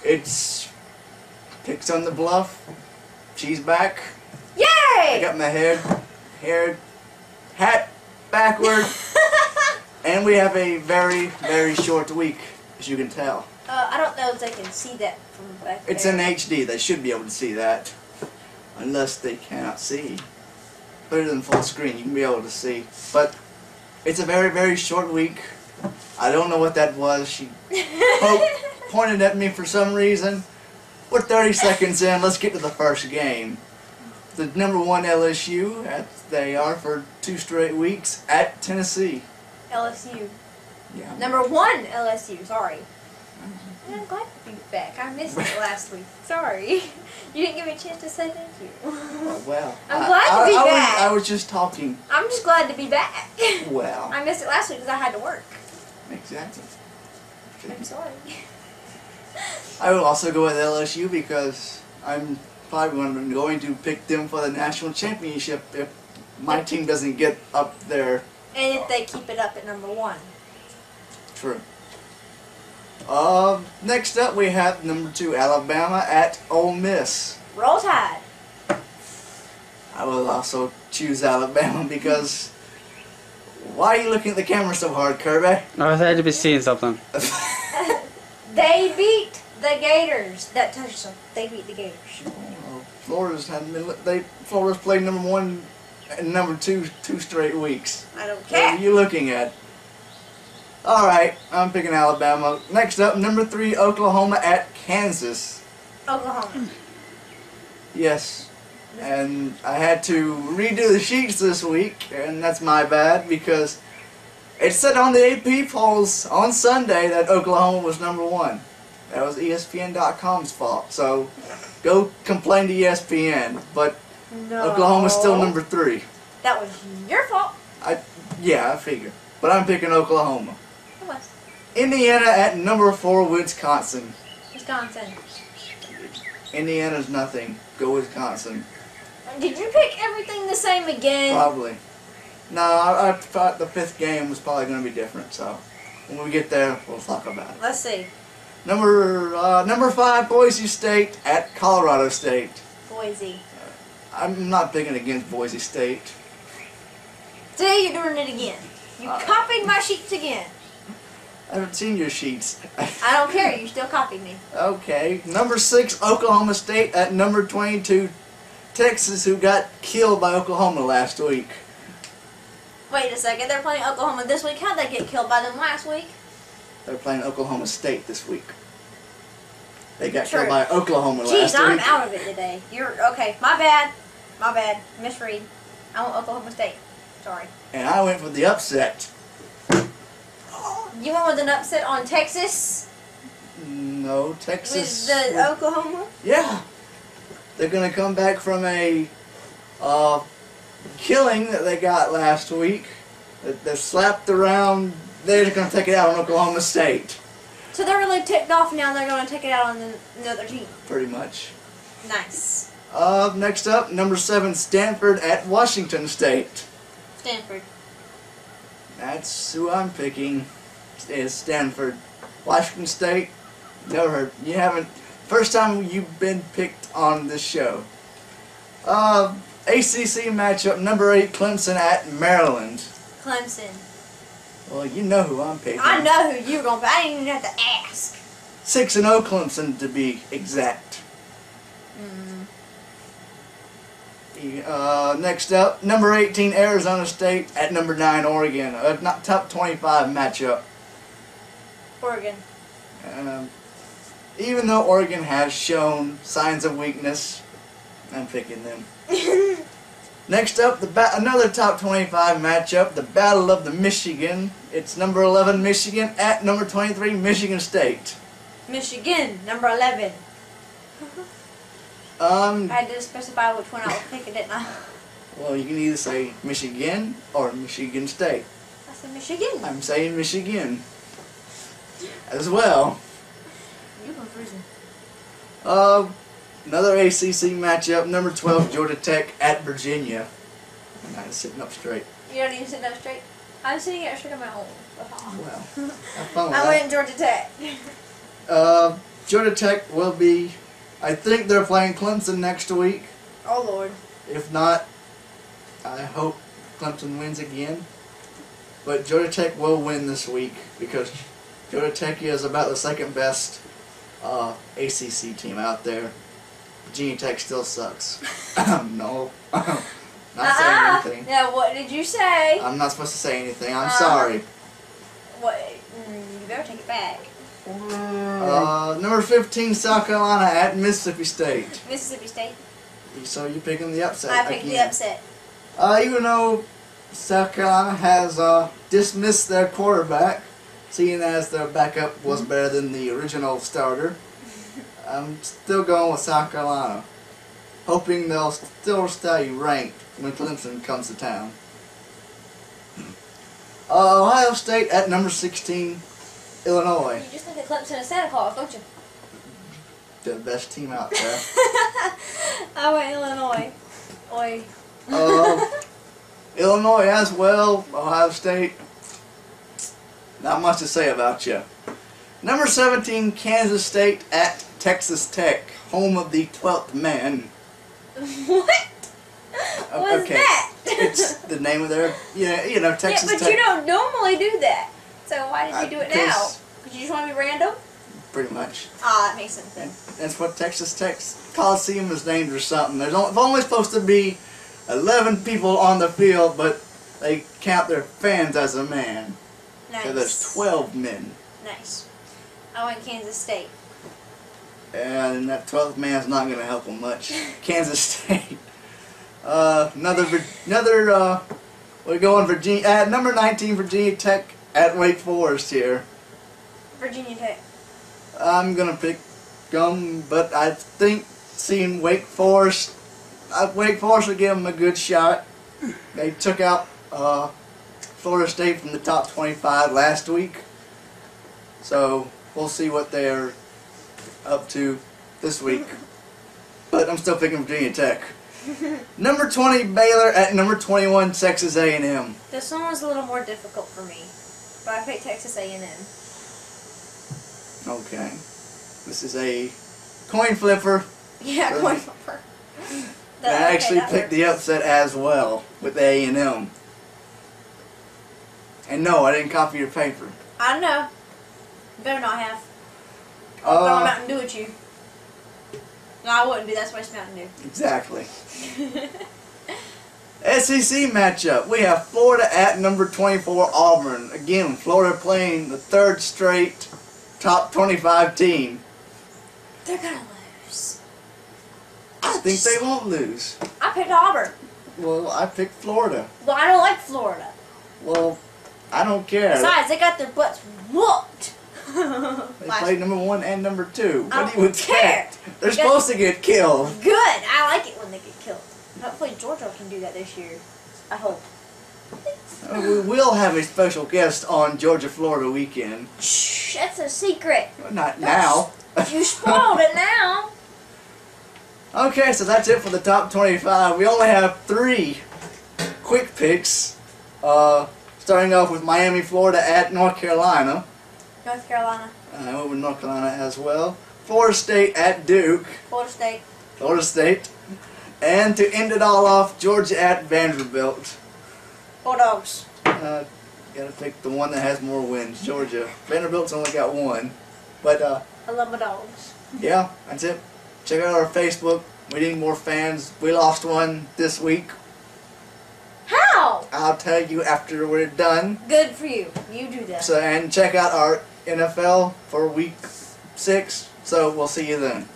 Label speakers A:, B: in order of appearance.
A: It's Picks on the Bluff. She's back.
B: Yay!
A: I got my hat backward. And we have a very, very short week, as you can tell.
B: I don't know if they can see that from back there.
A: It's in HD. They should be able to see that. Unless they cannot see. Put it in full screen. You can be able to see. But it's a very, very short week. I don't know what that was. She pointed at me for some reason. We're 30 seconds in. Let's get to the first game. The #1 LSU, as they are for 2 straight weeks, at Tennessee.
B: LSU.
A: Yeah.
B: #1 LSU, sorry. I'm glad to be back. I missed it last week. Sorry. You didn't give me a chance to say thank you.
A: Oh, well.
B: I'm glad to be back.
A: I was just talking.
B: I'm just glad to be back.
A: Well.
B: I missed it last week because I had to work.
A: Exactly.
B: I'm sorry.
A: I will also go with LSU because I'm probably going to pick them for the national championship if my team doesn't get up there.
B: And if they keep it up at #1.
A: True. Next up we have #2 Alabama at Ole Miss.
B: Roll Tide.
A: I will also choose Alabama because why are you looking at the camera so hard, Kirby?
C: I was had to be seeing something.
B: They beat the Gators. That touched them. They beat the Gators.
A: Florida's played #1 and #2 2 straight weeks.
B: I don't
A: What
B: care.
A: are you looking at? Alright, I'm picking Alabama. Next up, #3 Oklahoma at Kansas.
B: Oklahoma.
A: Yes. And I had to redo the sheets this week, and that's my bad because it said on the AP polls on Sunday that Oklahoma was #1. That was ESPN.com's fault. So go complain to ESPN. But
B: No.
A: Oklahoma's still #3.
B: That was your fault.
A: Yeah, I figure. But I'm picking Oklahoma.
B: It was.
A: Indiana at #4 Wisconsin.
B: Wisconsin.
A: Indiana's nothing. Go Wisconsin.
B: Did you pick everything the same again?
A: Probably. No, I thought the 5th game was probably going to be different, so when we get there, we'll talk about it.
B: Let's see.
A: Number 5 Boise State at Colorado State.
B: Boise.
A: I'm not picking against Boise State.
B: Today you're doing it again. You copied my sheets again.
A: I haven't seen your sheets.
B: I don't care. You still copied me.
A: Okay. Number 6 Oklahoma State at #22 Texas, who got killed by Oklahoma last week.
B: Wait a second. They're playing Oklahoma this week. How'd they get killed by them last week?
A: They're playing Oklahoma State this week. They got
B: True.
A: killed by Oklahoma last
B: Jeez, I'm
A: week.
B: out of it today. You're okay. My bad. My bad. Misread. I want Oklahoma State. Sorry.
A: And I went for the upset.
B: You went with an upset on Texas
A: No, Texas.
B: with the Oklahoma.
A: Yeah. They're going to come back from a killing that they got last week. They're slapped around. They're going to take it out on Oklahoma State.
B: So they're really ticked off now. They're going to take it out on another team.
A: Pretty much.
B: Nice.
A: Next up, number 7 Stanford at Washington State.
B: Stanford.
A: That's who I'm picking. Is Stanford. Washington State. Never heard. You haven't. First time you've been picked on this show. ACC matchup, number 8 Clemson at Maryland.
B: Clemson.
A: Well, you know who I'm picking.
B: I know who you're going to pick. I didn't even have to ask.
A: 6-0 Clemson to be exact. Next up, number 18 Arizona State at number 9 Oregon. Not top 25 matchup.
B: Oregon.
A: Even though Oregon has shown signs of weakness, I'm picking them. Next up, another top 25 matchup, the Battle of the Michigan. It's number 11 Michigan at number 23 Michigan State.
B: Michigan, number 11. I had to specify which one I was picking, didn't I?
A: Well, you can either say Michigan or Michigan State.
B: I said Michigan.
A: I'm saying Michigan as well.
B: You're confusing.
A: Another ACC matchup, number 12 Georgia Tech at Virginia. I'm not sitting up straight.
B: You don't even sit up straight? I'm sitting up straight on my own.
A: Well, have fun with
B: I
A: that.
B: went to Georgia Tech.
A: Georgia Tech will be, I think they're playing Clemson next week.
B: Oh, Lord.
A: If not, I hope Clemson wins again. But Georgia Tech will win this week because Georgia Tech is about the second best ACC team out there. Virginia Tech still sucks. No. Not saying anything.
B: Yeah, what did you say?
A: I'm not supposed to say anything. I'm sorry.
B: What? You better take it back.
A: Number 15, South Carolina at Mississippi State.
B: Mississippi State.
A: So you're picking the upset.
B: I picked the upset.
A: Even though South Carolina has dismissed their quarterback, seeing as their backup was better than the original starter, I'm still going with South Carolina, hoping they'll still stay ranked when Clemson comes to town. Ohio State at number 16, Illinois.
B: You just think of Clemson and Santa Claus, don't you?
A: The best team out there.
B: I went Illinois. Oi.
A: Illinois as well. Ohio State. Not much to say about you. Number 17, Kansas State at Texas Tech, home of the 12th man.
B: What? What's that?
A: It's the name of their, Texas
B: Tech. Yeah, but you don't normally do that. So why did you do it now? Because you just want to be random?
A: Pretty much.
B: Ah, that makes sense then.
A: That's what Texas Tech's Coliseum is named or something. There's only supposed to be 11 people on the field, but they count their fans as a man.
B: Nice.
A: So there's 12 men.
B: Nice. I went Kansas State.
A: And that 12th man's not going to help them much. Kansas State. We're going Virginia at number 19, Virginia Tech at Wake Forest here.
B: Virginia Tech.
A: I'm gonna pick them, but I think seeing Wake Forest will give them a good shot. They took out Florida State from the top 25 last week, so we'll see what they're up to this week. But I'm still picking Virginia Tech. Number 20, Baylor at number 21, Texas A&M.
B: This one was a little more difficult for me, but I picked Texas A&M.
A: Okay. This is a coin flipper.
B: Yeah, coin flipper.
A: I actually picked the upset as well with A&M. And no, I didn't copy your paper.
B: I know. Better not have. I'll throw a Mountain Dew at you. No, I wouldn't do. That's why it's Mountain Dew.
A: Exactly. SEC matchup. We have Florida at number 24, Auburn. Again, Florida playing the third straight top 25 team.
B: They're gonna lose.
A: I think they won't lose.
B: I picked Auburn.
A: Well, I picked Florida.
B: Well, I don't like Florida.
A: Well, I don't care.
B: Besides, they got their butts whooped.
A: They played number 1 and number 2.
B: I
A: What do you expect? They're supposed to get killed.
B: Good. I like it when they get killed. Hopefully Georgia can do that this year. I hope.
A: We will have a special guest on Georgia-Florida weekend.
B: Shh, that's a secret.
A: Not now.
B: You spoiled it now.
A: Okay, so that's it for the top 25. We only have 3 quick picks. Starting off with Miami, Florida at North Carolina.
B: North Carolina.
A: I went with North Carolina as well. Florida State at Duke.
B: Florida State.
A: Florida State. And to end it all off, Georgia at Vanderbilt.
B: Bulldogs.
A: Gotta pick the one that has more wins, Georgia. Vanderbilt's only got 1. But,
B: I love my dogs.
A: yeah, that's it. Check out our Facebook. We need more fans. We lost one this week.
B: How?
A: I'll tell you after we're done.
B: Good for you. You do that.
A: So, and check out our NFL for week 6. So we'll see you then.